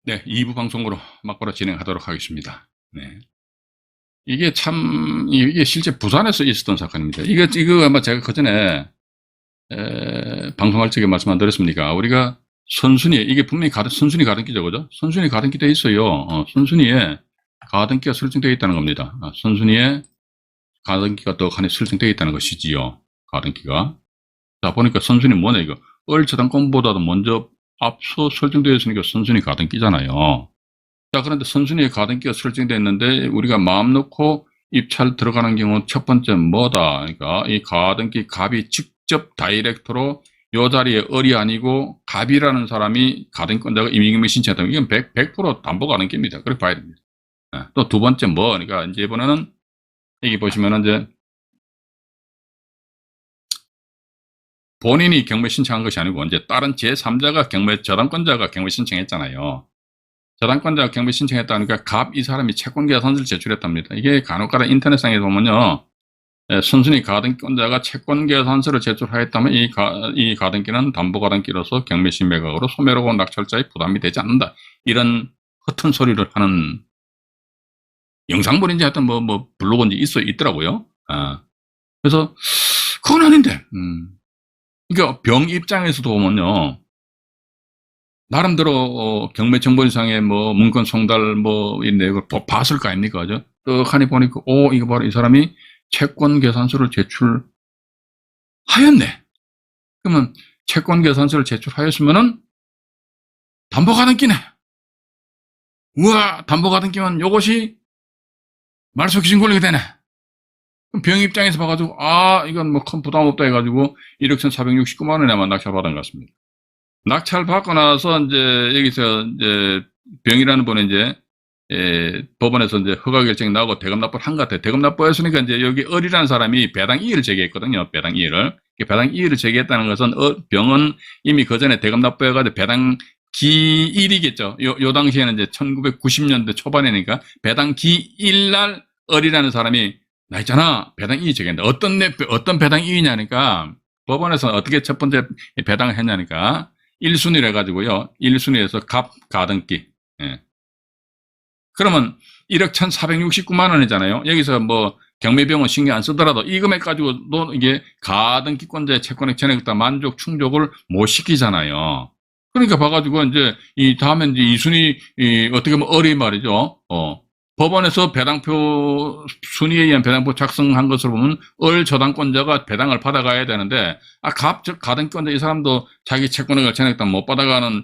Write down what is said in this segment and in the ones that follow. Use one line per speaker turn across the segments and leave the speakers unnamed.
네, 2부 방송으로 막바로 진행하도록 하겠습니다. 네. 이게 참, 이게 실제 부산에서 있었던 사건입니다. 이거 아마 제가 그 전에, 방송할 적에 말씀 안 드렸습니까? 우리가 선순위, 이게 분명히 선순위 가등기죠, 그죠? 선순위 가등기 되어 있어요. 선순위에 가등기가 설정되어 있다는 겁니다. 선순위에 가등기가 떡하니 설정되어 있다는 것이지요. 가등기가. 자, 보니까 선순위 뭐냐, 이거. 저당권보다도 먼저 앞서 설정되어 있으니까 선순위 가등기잖아요. 자, 그런데 선순위에 가등기가 설정되어 있는데 우리가 마음 놓고 입찰 들어가는 경우 첫 번째 뭐다? 그러니까 이 가등기 갑이 직접 다이렉트로 요 자리에 을이 아니고 갑이라는 사람이 가등권자가 임의금을 신청했다면 이건 100% 담보 가등기입니다. 그렇게 봐야 됩니다. 또 두 번째 뭐? 그러니까 이제 이번에는 여기 보시면은 이제 본인이 경매 신청한 것이 아니고 이제 다른 제3자가 저당권자가 경매 신청했잖아요. 저당권자가 경매 신청했다니까 갑 이 사람이 채권 계산서를 제출했답니다. 이게 간혹가다 인터넷상에 보면요. 선순위 가등권자가 채권 계산서를 제출하였다면 이 가등기는 담보 가등기로서 경매 신매각으로 소멸하고 낙찰자의 부담이 되지 않는다. 이런 허튼 소리를 하는 영상물인지 하여튼 뭐 블로그인지 있더라고요. 그래서 그건 아닌데. 그러니까 병 입장에서도 보면요. 나름대로 경매 정보상의 뭐 문건 송달 뭐 이 내용을 봤을 거 아닙니까, 그죠? 떡하니 보니까 이거 바로 이 사람이 채권 계산서를 제출하였네. 그러면 채권 계산서를 제출하였으면은 담보 가등기네. 우와, 담보 가등기면 요것이 말소 기준 권리가 되네. 그럼 병 입장에서 봐가지고 이건 뭐 큰 부담 없다 해가지고 1억 1,469만 원에만 낙찰받은 것 같습니다. 낙찰 받고 나서 이제 여기서 이제 병이라는 분은 이제 법원에서 이제 허가 결정이 나오고 대금 납부를 한 것 같아요. 대금 납부했으니까 이제 여기 을이라는 사람이 배당 이의를 제기했거든요. 배당 이의를. 배당 이의를 제기했다는 것은 병은 이미 그 전에 대금 납부해가지고 배당 기 1이겠죠. 요 당시에는 이제 1990년대 초반이니까 배당 기 1날 을이라는 사람이 나 있잖아. 배당 이의 제기한다. 어떤 배당 이의냐니까 법원에서 어떻게 첫 번째 배당을 했냐니까 1순위를 해가지고요. 1순위에서 갑 가등기. 그러면 1억 1,469만 원이잖아요. 여기서 뭐 경매병원 신경 안 쓰더라도 이 금액 가지고도 이게 가등기권자의 채권액 전액다 만족 충족을 못 시키잖아요. 그러니까 봐가지고 이제 이 다음에 이제 2순위 어떻게 보면 을이 말이죠. 법원에서 배당표 순위에 의한 배당표 작성한 것으로 보면 을 저당권자가 배당을 받아가야 되는데 가등권자 이 사람도 자기 채권액을 전액다 못 받아가는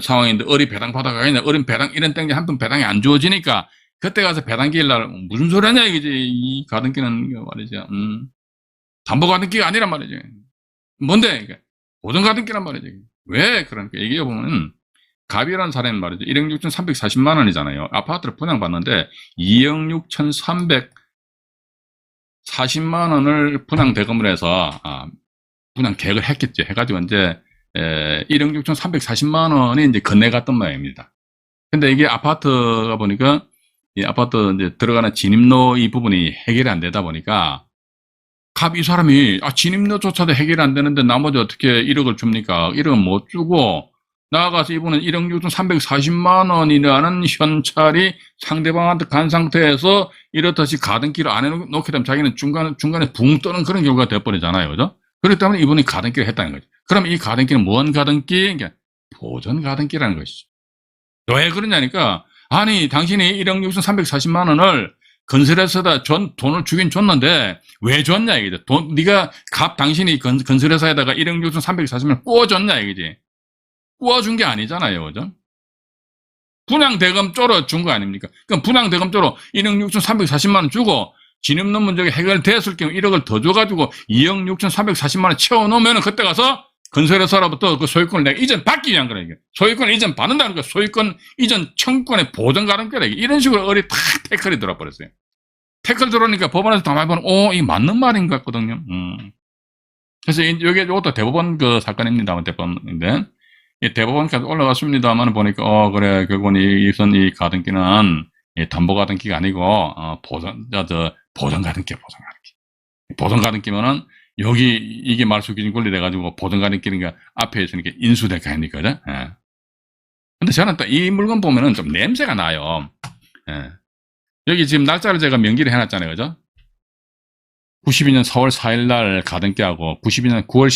상황인데 을이 배당 받아가겠냐. 을은 배당 이런 땡이 한 푼 배당이 안 주어지니까 그때 가서 배당기일 날 무슨 소리 하냐 이거지. 이 가등기는 말이죠. 담보 가등기가 아니란 말이지. 뭔데? 보전 가등기란 말이지. 왜 그러니까 얘기해 보면 갑이라는 사람이 말이죠. 1억 6,340만 원이잖아요. 아파트를 분양받는데 2억 6,340만 원을 분양 대금을 해서 분양 계획을 했겠죠. 해가지고 이제 1억 6,340만 원이 이제 건네갔던 모양입니다. 근데 이게 아파트가 보니까 이 아파트 이제 들어가는 진입로 이 부분이 해결이 안 되다 보니까 갑 이 사람이 진입로조차도 해결이 안 되는데 나머지 어떻게 1억을 줍니까? 1억은 못 주고 나아가서 이분은 1억 6,340만 원이라는 현찰이 상대방한테 간 상태에서 이렇듯이 가등기를 안 해놓게 되면 자기는 중간에 붕 뜨는 그런 경우가 돼버리잖아요. 그죠? 그렇기 때문에 이분이 가등기를 했다는 거죠. 그럼 이 가등기는 뭔 가등기? 그러니까 보전 가등기라는 것이죠. 왜 그러냐니까 아니 당신이 1억 6,340만 원을 건설회사에다 돈을 주긴 줬는데 왜 줬냐 이거죠. 네가 당신이 건설회사에다가 1억 6,340만 원 구워줬냐 이거지. 구워준 게 아니잖아요. 그죠? 분양대금 쪼로 준 거 아닙니까? 그럼 분양대금 쪼로 1억 6,340만 원 주고 진입론 문제가 해결됐을 경우 1억을 더 줘가지고 2억 6,340만 원 채워놓으면 그때 가서 건설회사로부터 그 소유권을 내가 이전 받기 위한 거라 이게. 소유권을 이전 받는다는 거 소유권 이전 청구권의 보전 가능거라 이게. 이런 식으로 을이 탁 태클이 들어버렸어요. 태클 들어오니까 법원에서 가만히 보면 이게 맞는 말인 것 같거든요. 그래서 이것도 대법원 그 사건입니다만 대법원인데 대법원까지 올라갔습니다만 보니까 그래 결국은 이 가등기는 담보 가등기가 아니고 보전 가등기. 보전 가등기면은 여기 이게 말소 기준 권리 돼가지고 보전 가등기니까 앞에 있으니까 인수될 거 아닙니까? 근데 저는 또 이 물건 보면은 좀 냄새가 나요. 예. 여기 지금 날짜를 제가 명기를 해놨잖아요. 그죠? 92년 4월 4일 날 가등기하고 92년 9월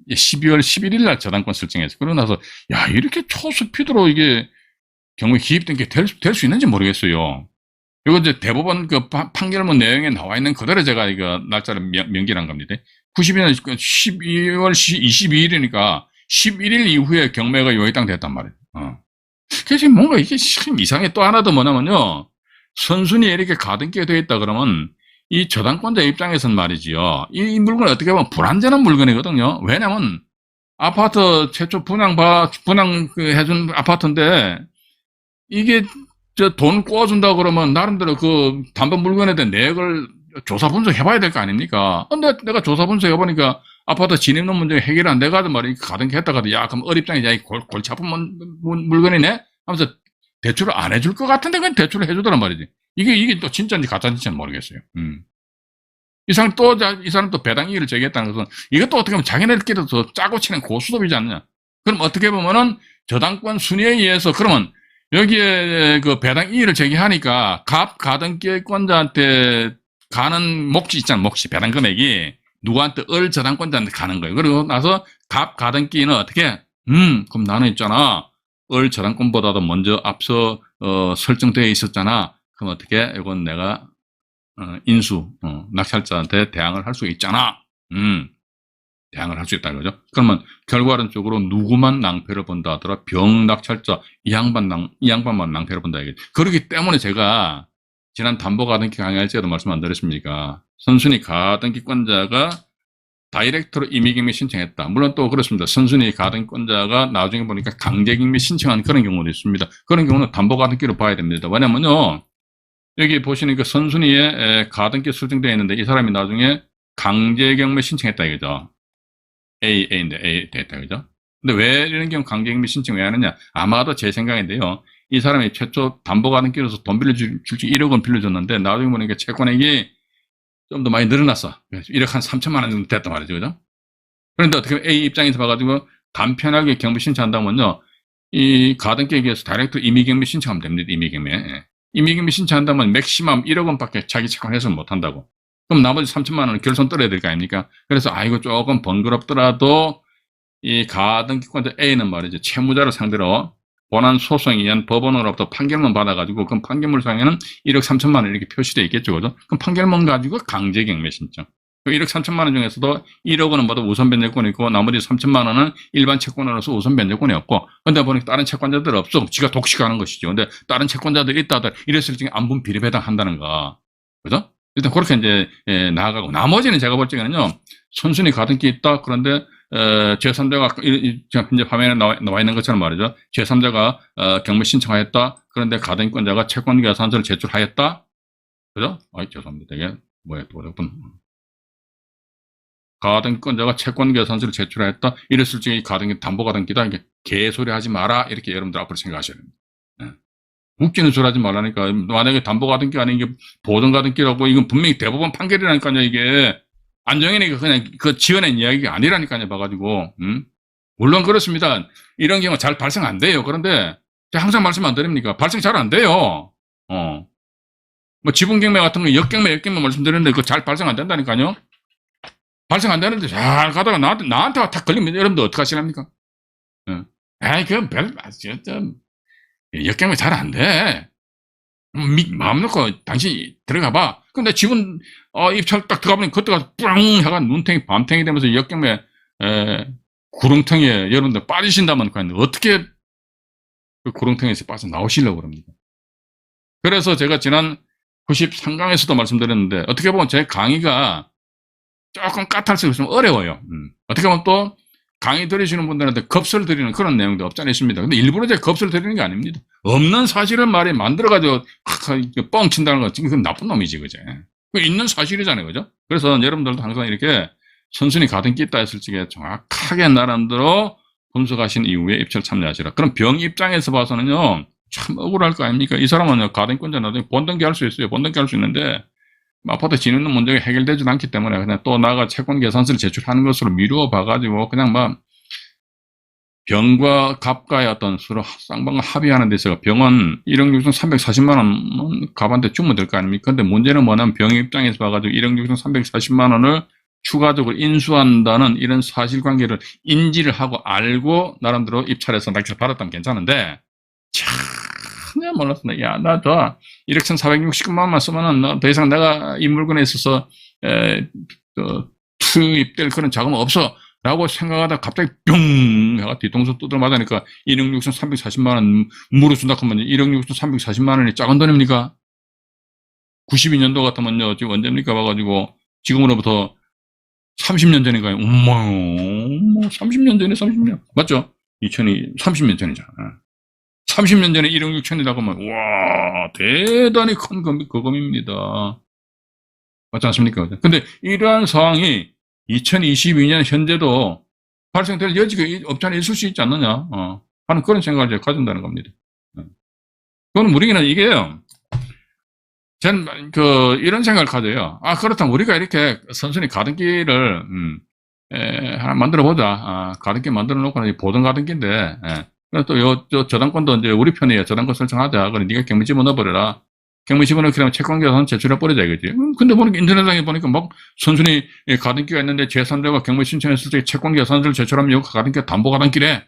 12월 11일 날 저당권 설정했어요. 그러고 나서 야 이렇게 초스피드로 이게 경우에 기입된 게 될 수 있는지 모르겠어요. 이거 이제 대법원 그 판결문 내용에 나와 있는 그대로 제가 이거 날짜를 명기를 한 겁니다. 92년 12월 22일이니까 11일 이후에 경매가 요약당됐단 말이에요. 그래서 뭔가 이게 참 이상해. 또 하나 더 뭐냐면요. 선순위 이렇게 가등기가 되어 있다 그러면 이 저당권자 입장에서는 말이지요. 이 물건은 어떻게 보면 불안전한 물건이거든요. 왜냐면 아파트 최초 분양 해준 아파트인데 이게 저 돈 꼬아준다 그러면 나름대로 그 담보 물건에 대한 내역을 조사 분석해봐야 될 거 아닙니까? 근데 내가 조사 분석해보니까 아파트 진입로 문제 해결 안 돼가지고 말이야 가등기 했다가도 야 그럼 어립장이 야 골치 아픈 물건이네 하면서 대출을 안 해줄 것 같은데 그냥 대출을 해주더란 말이지. 이게 또 진짜인지 가짜인지는 모르겠어요. 이 사람 또 배당 이의를 제기했다는 것은 이것도 어떻게 보면 자기네들끼리 더 짜고 치는 고수톱이지 않느냐. 그럼 어떻게 보면은 저당권 순위에 의해서 그러면 여기에 그 배당 이의를 제기하니까 가등기권자한테 가는 몫이 있잖아. 몫이 배당 금액이 누구한테 저당권자한테 가는 거예요. 그리고 나서 가등기는 어떻게 그럼 나는 있잖아. 저당권보다도 먼저 앞서 설정되어 있었잖아. 그럼 어떻게 이건 내가 낙찰자한테 대항을 할 수 있잖아. 대항을 할 수 있다는 거죠. 그러면 결과론적으로 누구만 낭패를 본다 하더라? 병낙찰자 이 양반만 낭패를 본다 이게. 그렇기 때문에 제가 지난 담보가등기 강의할 때도 말씀 안 드렸습니까? 선순위 가등기권자가 다이렉트로 임의경매 신청했다. 물론 또 그렇습니다. 선순위 가등기권자가 나중에 보니까 강제경매 신청한 그런 경우도 있습니다. 그런 경우는 담보가등기로 봐야 됩니다. 왜냐면요. 여기 보시는 그 선순위에 가등기 설정되어 있는데 이 사람이 나중에 강제경매 신청했다 이거죠. A인데 A 됐다 그죠? 근데 왜 이런 경우 강제경매 신청 왜 하느냐? 아마도 제 생각인데요. 이 사람이 최초 담보가등기로서 돈 빌려줄지 1억 원 빌려줬는데 나중에 보니까 채권액이 좀 더 많이 늘어났어. 1억 한 3천만 원 정도 됐단 말이죠. 그죠? 그런데 어떻게 A 입장에서 봐가지고 간편하게 경매 신청한다면요. 이 가등기에 의해서 다이렉트 임의경매 신청하면 됩니다. 임의경매. 임의경매 신청한다면 맥시멈 1억 원밖에 자기 채권 해소를 못한다고. 그럼 나머지 3천만 원은 결손 떨어야 될 거 아닙니까? 그래서 이거 조금 번거롭더라도 이 가등기권자 A는 말이죠. 채무자를 상대로 본안 소송에 의한 법원으로부터 판결문 받아가지고 그럼 판결문상에는 1억 3천만 원 이렇게 표시되어 있겠죠. 그죠? 그럼 판결문 가지고 강제경매 신청. 1억 3천만 원 중에서도 1억 원은 모두 우선 변제권이 있고 나머지 3천만 원은 일반 채권으로서 우선 변제권이 없고 근데 보니까 다른 채권자들 없어. 지가 독식하는 것이죠. 근데 다른 채권자들이 있다들 이랬을 적에 안분 비례배당 한다는 거. 그죠? 일단 그렇게 이제 나아가고 나머지는 제가 볼 적에는요. 선순위 가등기 있다. 그런데 제3자가 이제 화면에 나와 있는 것처럼 말이죠. 제3자가 경매 신청하였다. 그런데 가등기권자가 채권계산서를 제출하였다. 그죠? 죄송합니다. 이게 뭐야 또 어렵군. 가등기권자가 채권계산서를 제출하였다. 이랬을 적에 담보가등기다. 이게 개소리 하지 마라. 이렇게 여러분들 앞으로 생각하셔야 됩니다. 웃기는 소리 하지 말라니까. 만약에 담보가등기가 아닌 게 보전가등기라고 이건 분명히 대법원 판결이라니까요. 이게 안정현이 그냥 그 지어낸 이야기가 아니라니까요. 봐가지고 물론 그렇습니다. 이런 경우 잘 발생 안 돼요. 그런데 제가 항상 말씀 안 드립니까? 발생 잘 안 돼요. 뭐 지분경매 같은 거 역경매 말씀드렸는데 그거 잘 발생 안 된다니까요. 발생 안 되는데 잘 가다가 나한테 탁 걸리면 여러분들 어떻게 하시랍니까? 그건 역경매 잘 안 돼. 마음 놓고 당신 들어가 봐. 근데 지분 입찰 딱 들어가보니 그때가 뿌랑 해가 눈탱이 밤탱이 되면서 역경매 구렁텅이에 여러분들 빠지신다면 어떻게 그 구렁텅이에서 빠져나오시려고 그럽니까? 그래서 제가 지난 93강에서도 말씀드렸는데 어떻게 보면 제 강의가 조금 까탈스럽고 좀 어려워요. 어떻게 보면 또 강의 들으시는 분들한테 겁설 드리는 그런 내용도 없지 않아 있습니다. 근데 일부러 제가 겁설 드리는 게 아닙니다. 없는 사실을 말에 만들어가지고 뻥친다는 건 지금 그건 나쁜 놈이지, 그제? 있는 사실이잖아요, 그죠? 그래서 여러분들도 항상 이렇게 선순위 가등기 있다 했을 적에 정확하게 나름대로 분석하신 이후에 입찰 참여하시라. 그럼 병 입장에서 봐서는요, 참 억울할 거 아닙니까? 이 사람은 가등기권자 나중에 본등기 할 수 있어요. 본등기 할 수 있는데, 아파트 진입로 문제가 해결되지도 않기 때문에 그냥 또 나가 채권 계산서를 제출하는 것으로 미루어 봐가지고 그냥 막 병과 갑과의 어떤 서로 쌍방과 합의하는 데 있어서 병은 1억 6,340만 원은 갑한테 주면 될 거 아닙니까? 근데 문제는 뭐냐면 병 입장에서 봐가지고 1억 6,340만 원을 추가적으로 인수한다는 이런 사실관계를 인지를 하고 알고 나름대로 입찰해서 낙찰 받았다면 괜찮은데 전혀 몰랐습니다. 야, 나 저 1억 1,469만 원만 쓰면은 더 이상 내가 이 물건에 있어서 투입될 그런 자금은 없어. 라고 생각하다 갑자기 뿅! 해가 뒤통수 두드려 맞으니까 1억 6,340만원 물어준다 하면 1억 6,340만원이 작은 돈입니까? 92년도 같으면요, 지금 언제입니까? 봐가지고, 지금으로부터 30년 전인가요? 엄마요. 30년 전에 30년. 맞죠? 30년 전이잖아. 30년 전에 1억 6천이라고 하면, 와, 대단히 큰 거금입니다. 맞지 않습니까? 근데 이러한 상황이 2022년 현재도 발생될 여지가 없지 않아 있을 수 있지 않느냐, 하는 그런 생각을 가진다는 겁니다. 그건 우리는 이게요, 저는 이런 생각을 가져요. 그렇다면 우리가 이렇게 선순위 가등기를, 하나 만들어 보자. 가등기 만들어 놓고 보던 가등기인데, 또 저당권도 이제 우리 편이에요. 저당권 설정하자. 그래, 네가 경매 집어넣어버려라. 경매 집어넣으면 채권계산 제출해버리자, 이거지. 근데 보니까 인터넷상에 보니까 막 선순위 가등기가 있는데 제3자가 경매 신청했을 때 채권계산서를 제출하면 이거 가등기가 담보가등기래.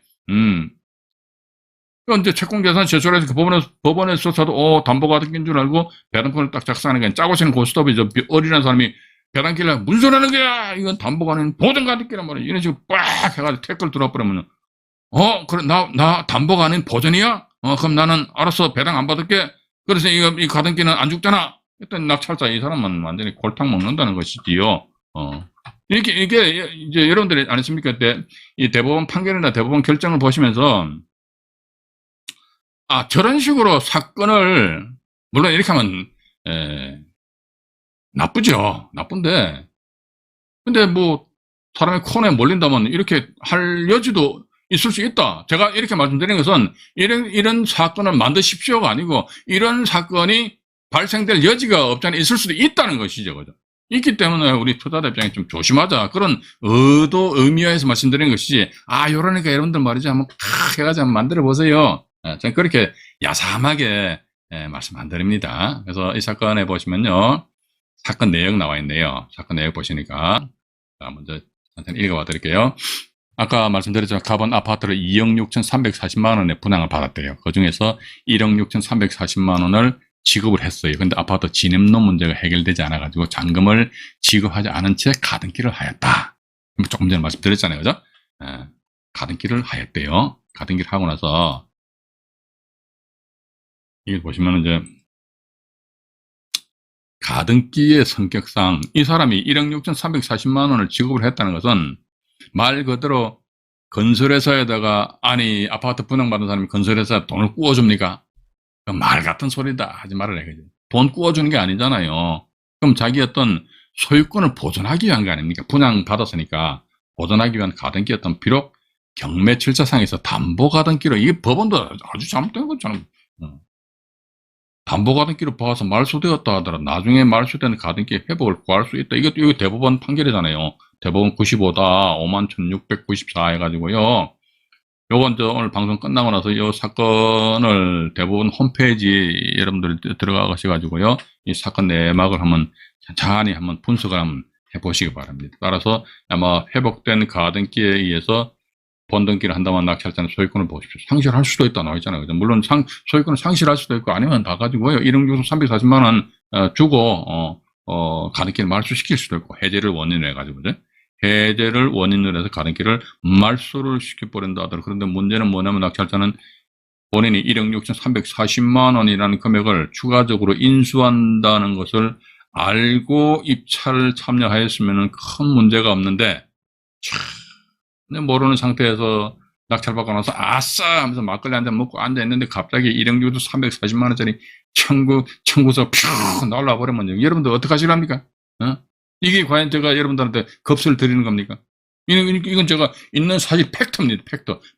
이제 채권계산 제출해서 그 법원에서도 담보가등기인 줄 알고 배당권을 딱 작성하는 게 짜고 치는 고스톱이죠. 어린한 사람이 배당기를 무슨 소리 하는 거야? 이건 담보가 아닌 보전가등기란 말이야. 이런 식으로 빡 해가지고 태클 들어버리면 그래, 나 담보가 아닌 보전이야? 그럼 나는 알아서 배당 안 받을게. 그래서 이 가등기는 안 죽잖아. 일단 낙찰자 이 사람은 완전히 골탕 먹는다는 것이지요. 이게 이제 여러분들이 아십니까? 이 대법원 판결이나 대법원 결정을 보시면서 저런 식으로 사건을 물론 이렇게 하면 나쁘죠. 나쁜데 근데 뭐 사람의 코너에 몰린다면 이렇게 할 여지도 있을 수 있다. 제가 이렇게 말씀드리는 것은 이런 사건을 만드십시오가 아니고 이런 사건이 발생될 여지가 없잖아 있을 수도 있다는 것이죠. 그죠? 있기 때문에 우리 투자자 입장에 좀 조심하자. 그런 의미화해서 말씀드리는 것이지. 요러니까 여러분들 말이죠. 한번 해가지고 한번 만들어 보세요. 저는 그렇게 야삼하게 말씀 안 드립니다. 그래서 이 사건에 보시면요. 사건 내용 나와 있네요. 사건 내용 보시니까. 먼저 천천히 읽어봐 드릴게요. 아까 말씀드렸지만 갑은 아파트를 2억 6,340만 원에 분양을 받았대요. 그 중에서 1억 6,340만 원을 지급을 했어요. 근데 아파트 진입로 문제가 해결되지 않아가지고 잔금을 지급하지 않은 채 가등기를 하였다. 조금 전에 말씀드렸잖아요. 그죠? 가등기를 하였대요. 가등기를 하고 나서 이게 보시면 이제 가등기의 성격상 이 사람이 1억 6,340만 원을 지급을 했다는 것은 말 그대로 건설회사에다가 아파트 분양받은 사람이 건설회사에 돈을 꾸어줍니까? 말 같은 소리다 하지 말아라 이거죠. 돈 꾸어주는 게 아니잖아요. 그럼 자기 어떤 소유권을 보존하기 위한 거 아닙니까? 분양받았으니까 보존하기 위한 가등기였던 비록 경매 절차상에서 담보가등기로 이게 법원도 아주 잘못된 거잖아요. 담보가등기로 봐서 말소되었다 하더라도 나중에 말소된 가등기 회복을 구할 수 있다. 이거 대법원 판결이잖아요. 대법원 95다 51,694 해가지고요. 요건 오늘 방송 끝나고 나서 이 사건을 대법원 홈페이지 여러분들 들어가 가셔가지고요. 이 사건 내막을 한번 천천히 한번 분석을 한번 해보시기 바랍니다. 따라서 아마 회복된 가등기에 의해서 본등기를 한다면 낙찰자는 소유권을 보십시오. 상실할 수도 있다 나와 있잖아요. 물론 소유권을 상실할 수도 있고 아니면 다 가지고요. 1억 6,340만 원 주고 가등기를 말소시킬 수도 있고 해제를 원인으로 해가지고 해제를 원인으로 해서 가등기를 말소를 시켜버린다 하더라도 그런데 문제는 뭐냐면 낙찰자는 본인이 1억 6,340만 원이라는 금액을 추가적으로 인수한다는 것을 알고 입찰을 참여하였으면 큰 문제가 없는데 모르는 상태에서 낙찰받고 나서 아싸 하면서 막걸리 한 잔 먹고 앉아있는데 갑자기 1억 6,340만 원짜리 청구서 퓨 날라버리면 여러분들 어떡하시랍니까? 이게 과연 제가 여러분들한테 겁을 드리는 겁니까? 이건 제가 있는 사실 팩트입니다.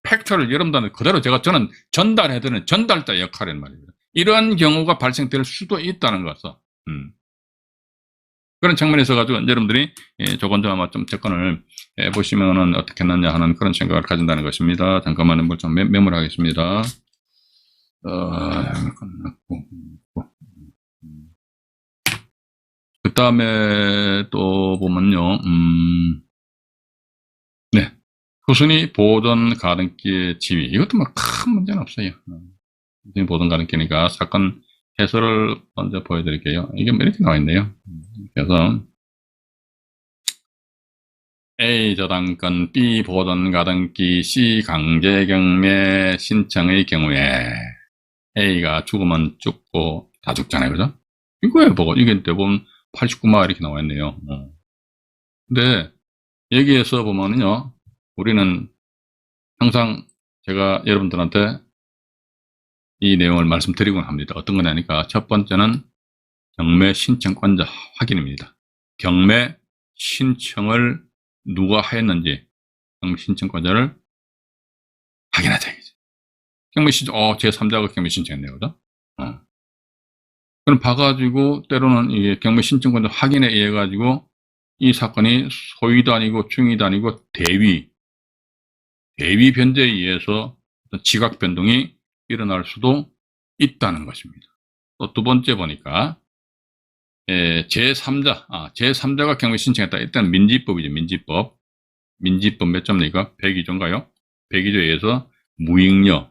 팩트를 여러분들한테 그대로 저는 전달해드리는 전달자 역할이란 말입니다. 이러한 경우가 발생될 수도 있다는 것을 그런 측면에서 가지고 여러분들이 조금 더 아마 좀 접근을 해보시면은 어떻게 했느냐 하는 그런 생각을 가진다는 것입니다. 잠깐만요. 뭘 좀 메모를 하겠습니다. 그 다음에 또 보면요, 네. 후순위 보존 가등기의 지위. 이것도 뭐 큰 문제는 없어요. 후순위 보존 가등기니까 사건 해설을 먼저 보여드릴게요. 이게 뭐 이렇게 나와 있네요. 그래서, A 저당권, B 보존 가등기, C 강제 경매 신청의 경우에 A가 죽으면 죽고 다 죽잖아요. 그죠? 이거에 보고, 이게 대부분 89마 이렇게 나와 있네요. 근데 여기에서 보면요, 우리는 항상 제가 여러분들한테 이 내용을 말씀드리곤 합니다. 어떤 거냐니까 첫 번째는 경매 신청권자 확인입니다. 경매 신청을 누가 하였는지 경매 신청권자를 확인하자. 경매 신청, 제3자가 경매 신청했네요. 그죠? 그럼 봐가지고 때로는 이게 경매 신청권자 확인에 의해 가지고 이 사건이 소위도 아니고 중위도 아니고 대위 변제에 의해서 지각 변동이 일어날 수도 있다는 것입니다. 또 두 번째 보니까 제3자가 경매 신청했다. 일단 민지법이죠. 민지법 몇 점입니까? 102조인가요? 102조에 의해서 무익료.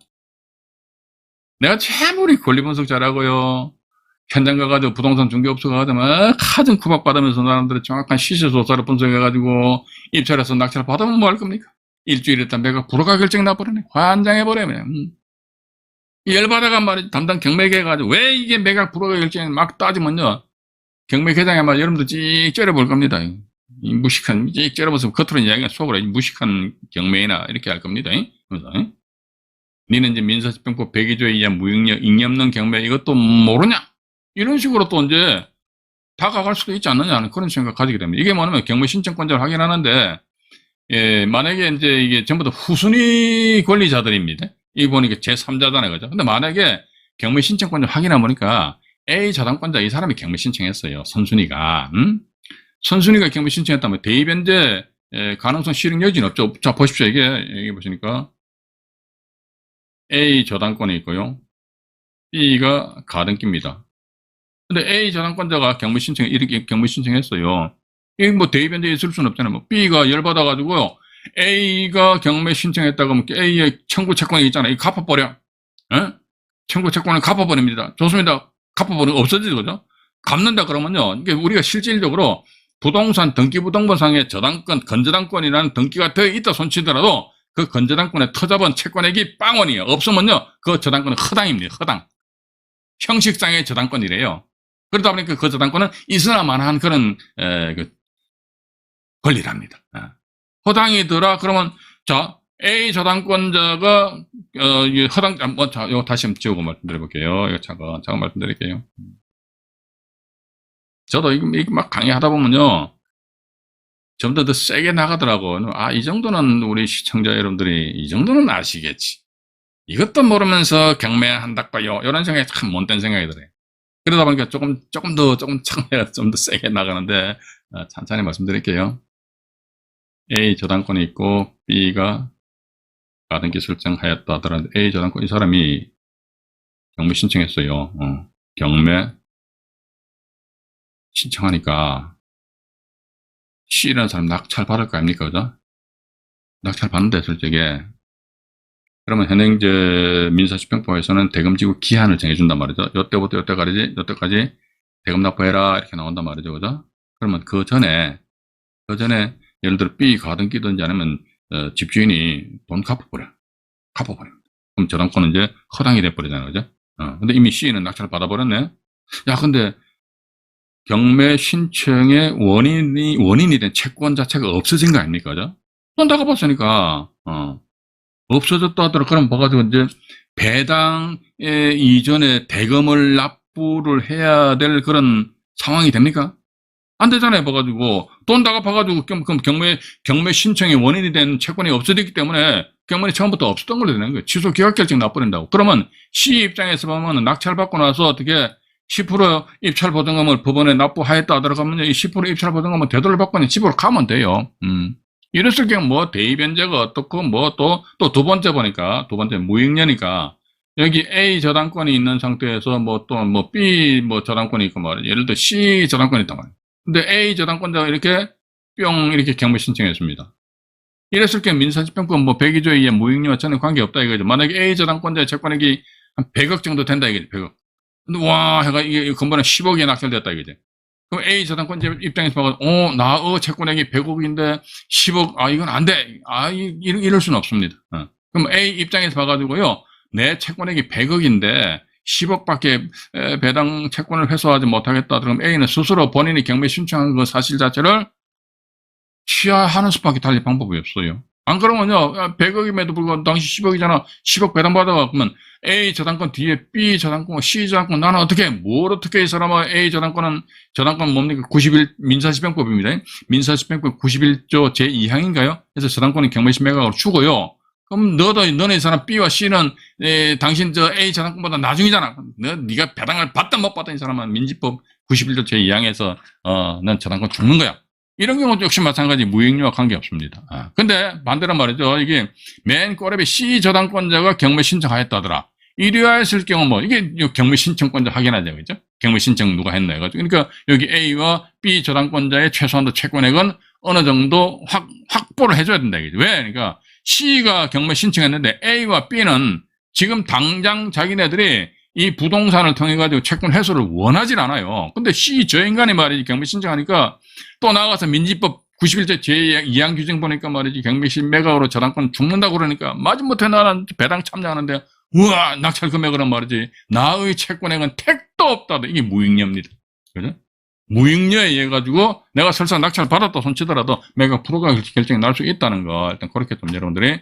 내가 아무리 권리 분석 잘하고요. 현장 가가지고 부동산 중개업소 가가지고 막 하등 구박 받으면서 사람들의 정확한 시세 조사를 분석해가지고 입찰해서 낙찰 받으면 뭐 할 겁니까? 일주일 있다 매각 불허가 결정 나버리네. 환장해버리네. 열받아간 말이지. 담당 경매계 해가지고 왜 이게 매각 불허가 결정이 막 따지면요. 경매계장에 말 여러분들 찍 째려볼 겁니다. 이 무식한, 찍 째려보면서 겉으로 이야기가 속으로 무식한 경매나 이렇게 할 겁니다. 그래서, 니는 이제 민사집행법 102조에 의한 무익료, 잉여 없는 경매 이것도 모르냐? 이런 식으로 또 이제 다가갈 수도 있지 않느냐 하는 그런 생각 가지게 됩니다. 이게 뭐냐면 경매 신청권자를 확인하는데, 만약에 이제 이게 전부 다 후순위 권리자들입니다. 이 보니까 제3자잖아요. 그죠? 근데 만약에 경매 신청권자 확인해 보니까 A 저당권자 이 사람이 경매 신청했어요. 선순위가. 선순위가 경매 신청했다면 대의변제 가능성 실행 여지는 없죠. 자, 보십시오. 이게 보시니까 A 저당권이 있고요. B가 가등기입니다. 근데 A 저당권자가 이렇게 경매 신청했어요. 이게 뭐 대의변제에 있을 수는 없잖아요. 뭐 B가 열받아가지고요. A가 경매 신청했다고 하면 A의 청구 채권이 있잖아요. 이거 갚아버려. 청구 채권을 갚아버립니다. 좋습니다. 갚아버리면 없어지죠. 그죠? 갚는다 그러면요. 이게 우리가 실질적으로 부동산 등기부등본상에 저당권, 건저당권이라는 등기가 되어 있다 손치더라도 그 건저당권의 터잡은 채권액이 빵원이에요. 없으면요. 그 저당권은 허당입니다. 허당. 형식상의 저당권이래요. 그러다 보니까 그 저당권은 있으나마나한 그런 권리랍니다. 허당이더라 그러면 자 A 저당권자가 허당 이거 다시 한번 지우고 말씀드려볼게요. 이거 잠깐 말씀드릴게요. 저도 이거 막 강의하다 보면요 좀 더 세게 나가더라고. 이 정도는 우리 시청자 여러분들이 이 정도는 아시겠지. 이것도 모르면서 경매한다고요. 이런 생각이 참 못된 생각이 들어요. 그러다 보니까 조금 더 세게 나가는데 천천히 말씀드릴게요. A 저당권이 있고 B가 가등기 설정하였다 하더라도 A 저당권 이 사람이 경매 신청했어요. 경매 신청하니까 C라는 사람 낙찰 받을 거 아닙니까? 그죠? 낙찰 받는데 솔직히 그러면 현행제 민사집행법에서는 대금지구 기한을 정해준단 말이죠. 요때부터 요때까지 대금 납부해라 이렇게 나온단 말이죠. 그죠? 그러면 그 전에 예를 들어 B 가등기든지 아니면 집주인이 돈 갚아버립니다. 그럼 저당권은 이제 허당이 돼버리잖아요. 그죠? 근데 이미 C는 낙찰을 받아버렸네. 야, 근데 경매 신청의 원인이 된 채권 자체가 없어진 거 아닙니까? 그죠? 돈 다 갚았으니까, 없어졌다 하더라도 그럼 봐가지고 이제 배당 이전에 대금을 납부를 해야 될 그런 상황이 됩니까? 안 되잖아요. 봐가지고 돈 다 갚아가지고 그럼 경매 신청의 원인이 된 채권이 없어졌기 때문에 경매는 처음부터 없었던 걸로 되는 거예요. 취소 기각 결정 나버린다고. 그러면 C 입장에서 보면 낙찰 받고 나서 어떻게 10% 입찰 보증금을 법원에 납부하였다 하더라도 이 10% 입찰 보증금은 되돌려 받고 집으로 가면 돼요. 이랬을 경우 뭐 대의 변제가 어떻고 뭐 또 두 번째 보니까 두 번째 무익녀니까 여기 A 저당권이 있는 상태에서 뭐 또 뭐 B 뭐 저당권이 있고 뭐 예를 들어 C 저당권이 있단 말이에요. 근데 A 저당권자가 이렇게 뿅 이렇게 경매 신청했습니다. 이랬을 경우 민사집행법 뭐 102조에 의해 무익녀와 전혀 관계없다 이거죠. 만약에 A 저당권자의 채권액이 한 100억 정도 된다 이거죠. 100억. 근데 와 해가 이게 건보는 10억에 낙찰됐다 이거죠. 그럼 A 저당권자 입장에서 봐서 나 채권액이 100억인데 10억 이건 안 돼. 이럴 수는 없습니다. 그럼 A 입장에서 봐가지고요. 내 채권액이 100억인데 10억밖에 배당 채권을 회수하지 못하겠다. 그럼 A는 스스로 본인이 경매 신청한 그 사실 자체를 취하하는 수밖에 달리 방법이 없어요. 안 그러면요, 100억임에도 불구하고 당시 10억이잖아. 10억 배당받아가 그러면 A 저당권 뒤에 B 저당권, C 저당권 나는 뭘 어떻게 이 사람아 A 저당권 뭡니까? 91 민사집행법입니다. 민사집행법 91조 제2항인가요? 그래서 저당권은 경매시 매각으로 주고요. 그럼 너네 이 사람 B와 C는 당신 저 A 저당권보다 나중이잖아. 네가 배당을 받다 못 받다 이 사람은 민지법 91조 제2항에서 넌 저당권 죽는 거야. 이런 경우도 역시 마찬가지 무익녀와 관계없습니다. 근데 반대로 말이죠. 이게 맨 꼬랩에 C 저당권자가 경매 신청하였다더라. 이러했을 경우 뭐 이게 경매 신청권자 확인하자 그죠? 경매 신청 누가 했나 해가지고 그러니까 여기 A와 B 저당권자의 최소한도 채권액은 어느 정도 확보를 해줘야 된다 이거죠. 왜? 그러니까 C가 경매 신청했는데 A와 B는 지금 당장 자기네들이 이 부동산을 통해 가지고 채권 회수를 원하질 않아요. 근데 C 저 인간이 말이지 경매 신청하니까 또 나가서 민지법 91조 제2항 규정 보니까 말이지 경매시 매각으로 저당권 죽는다고 그러니까 마지못해 나는 배당 참여하는데 우와 낙찰 금액으로 말이지 나의 채권액은 택도 없다. 이게 무익녀입니다. 그죠? 무익녀에 의해 가지고 내가 설사 낙찰 받았다 손치더라도 매각 불허가 결정이 날 수 있다는 거 일단 그렇게 좀 여러분들이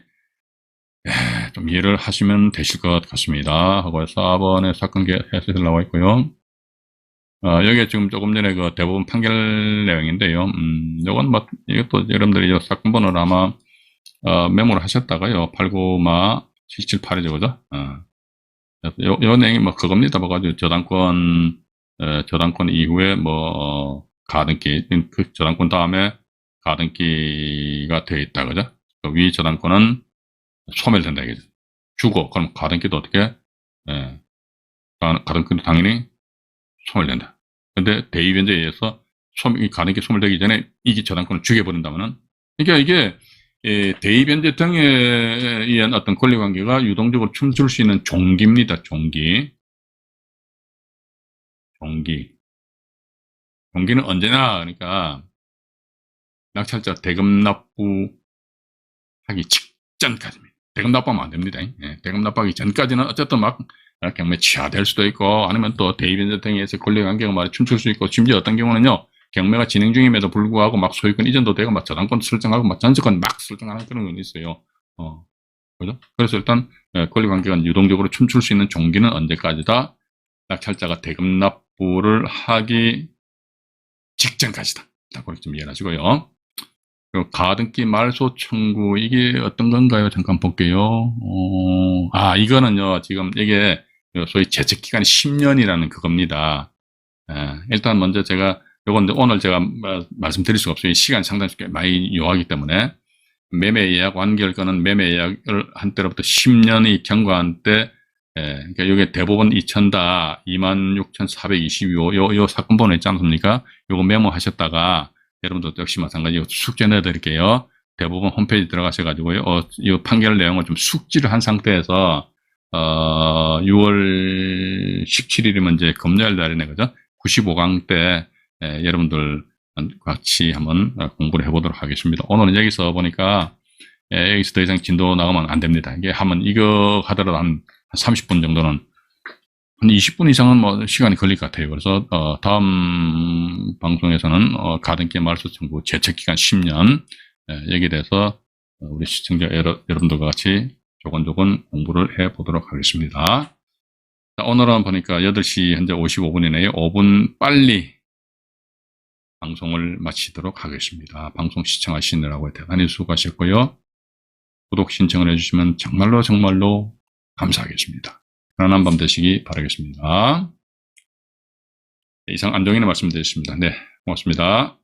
좀 이해를 하시면 되실 것 같습니다. 하고 4번의 사건 해설이 나와 있고요. 여기에 지금 조금 전에 그 대법원 판결 내용인데요. 요건 뭐, 이것도 여러분들이 요 사건 번호를 아마, 메모를 하셨다가요. 89마 778이죠, 그죠? 요 내용이 뭐 그겁니다. 뭐가지고 저당권 이후에 뭐, 가등기, 그 저당권 다음에 가등기가 되어 있다, 그죠? 그 위 저당권은 소멸된다, 이거죠. 주고, 그럼 가등기도 어떻게, 가등기도 당연히 소멸된다. 근데 대의변제에 의해서 가등기 소멸되기 전에 이기 저당권을 죽여버린다면은, 그러니까 이게 대의변제 등에 의한 어떤 권리관계가 유동적으로 춤출 수 있는 종기입니다. 종기는 언제나 그러니까 낙찰자 대금 납부하기 직전까지입니다. 대금 납부하면 안 됩니다. 대금 납부하기 전까지는 어쨌든 막 경매 취하될 수도 있고 아니면 또 대의변제 등에 의해서 권리관계가 막 춤출 수 있고 심지어 어떤 경우는요 경매가 진행 중임에도 불구하고 막 소유권 이전도 되고 막 저당권 설정하고 막 전세권 막 설정하는 그런 건 있어요. 그죠? 그래서 일단 권리관계가 유동적으로 춤출 수 있는 종기는 언제까지다? 낙찰자가 대금 납부를 하기 직전까지다. 그렇게 좀 이해하시고요. 가등기 말소 청구 이게 어떤 건가요? 잠깐 볼게요. 이거는요 지금 이게 소위 제척 기간이 10년이라는 그겁니다. 일단 먼저 제가 요건 오늘 제가 말씀드릴 수가 없어요. 시간이 상당히 많이 요하기 때문에 매매 예약 완결권은 매매 예약을 한 때로부터 10년이 경과한 때 그러니까 이게 대법원 2000다 26,422호 요 사건 번호 있지 않습니까? 요거 메모하셨다가 여러분도 역시 마찬가지로 숙제 내드릴게요. 대법원 홈페이지 들어가셔가지고요. 이 판결 내용을 좀 숙지를 한 상태에서 6월 17일이면 이제 금요일 날이네, 그죠? 95강 때 여러분들 같이 한번 공부를 해보도록 하겠습니다. 오늘은 여기서 보니까 여기서 더 이상 진도 나가면 안 됩니다. 이게 하면 이거 하더라도 한 30분 정도는 한 20분 이상은 뭐 시간이 걸릴 것 같아요. 그래서 다음 방송에서는 가등기 말소 청구 제척 기간 10년 여기에 대해서 우리 시청자 여러분들과 같이 조곤조곤 공부를 해 보도록 하겠습니다. 자, 오늘은 보니까 8시 현재 55분이네요. 5분 빨리 방송을 마치도록 하겠습니다. 방송 시청하시느라고 대단히 수고하셨고요. 구독 신청을 해주시면 정말로 감사하겠습니다. 편안한 밤 되시기 바라겠습니다. 이상 안정인의 말씀드렸습니다. 네, 고맙습니다.